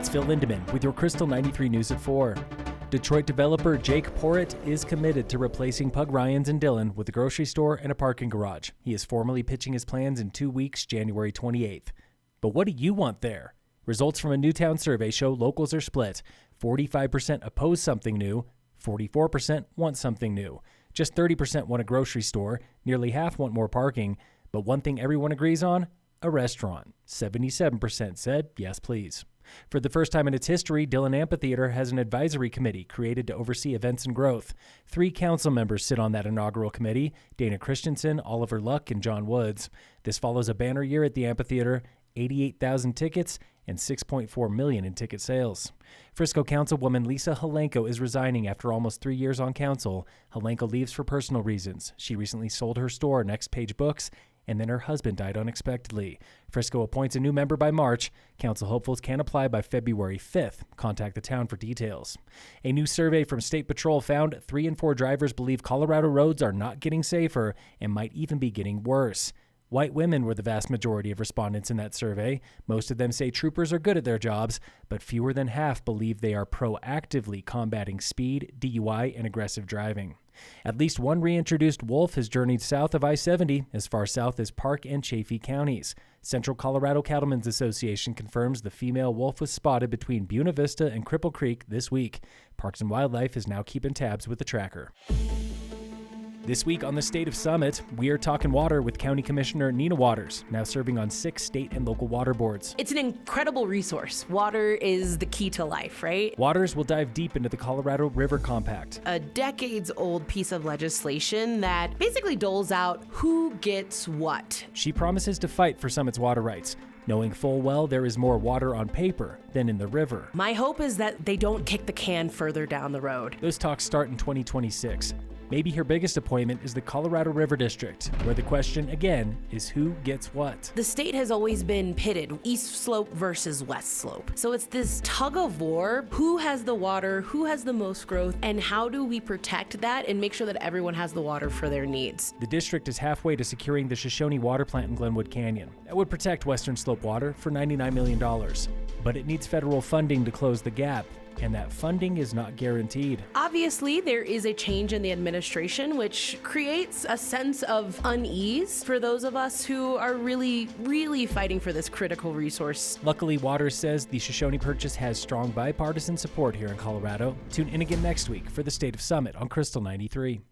It's Phil Lindemann with your Krystal 93 News at 4. Detroit developer Jake Porritt is committed to replacing Pug Ryan's in Dillon with a grocery store and a parking garage. He is formally pitching his plans in 2 weeks, January 28th. But what do you want there? Results from a Newtown survey show locals are split. 45% oppose something new, 44% want something new. Just 30% want a grocery store, nearly half want more parking. But one thing everyone agrees on? A restaurant. 77% said, yes, please. For the first time in its history, Dillon Amphitheater has an advisory committee created to oversee events and growth. 3 council members sit on that inaugural committee: Dana Christensen, Oliver Luck, and John Woods. This follows a banner year at the amphitheater, 88,000 tickets, and $6.4 million in ticket sales. Frisco councilwoman Lisa Halenko is resigning after almost 3 years on council. Halenko leaves for personal reasons. She recently sold her store, Next Page Books, and then her husband died unexpectedly. Frisco appoints a new member by March. Council hopefuls can apply by February 5th. Contact the town for details. A new survey from State Patrol found 3 in 4 drivers believe Colorado roads are not getting safer and might even be getting worse. White women were the vast majority of respondents in that survey. Most of them say troopers are good at their jobs, but fewer than half believe they are proactively combating speed, DUI, and aggressive driving. At least one reintroduced wolf has journeyed south of I-70, as far south as Park and Chaffee counties. Central Colorado Cattlemen's Association confirms the female wolf was spotted between Buena Vista and Cripple Creek this week. Parks and Wildlife is now keeping tabs with the tracker. This week on the State of Summit, we are talking water with County Commissioner Nina Waters, now serving on 6 state and local water boards. It's an incredible resource. Water is the key to life, right? Waters will dive deep into the Colorado River Compact, a decades-old piece of legislation that basically doles out who gets what. She promises to fight for Summit's water rights, knowing full well there is more water on paper than in the river. My hope is that they don't kick the can further down the road. Those talks start in 2026. Maybe her biggest appointment is the Colorado River District, where the question, again, is who gets what. The state has always been pitted, east slope versus west slope. So it's this tug of war. Who has the water? Who has the most growth? And how do we protect that and make sure that everyone has the water for their needs? The district is halfway to securing the Shoshone Water Plant in Glenwood Canyon. That would protect western slope water for $99 million. But it needs federal funding to close the gap, and that funding is not guaranteed. Obviously, there is a change in the administration, which creates a sense of unease for those of us who are really, really fighting for this critical resource. Luckily, Waters says the Shoshone purchase has strong bipartisan support here in Colorado. Tune in again next week for the State of Summit on Krystal 93.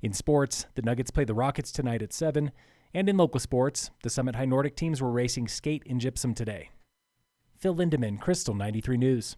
In sports, the Nuggets play the Rockets tonight at 7. And in local sports, the Summit High Nordic teams were racing skate and gypsum today. Phil Lindemann, Krystal 93 News.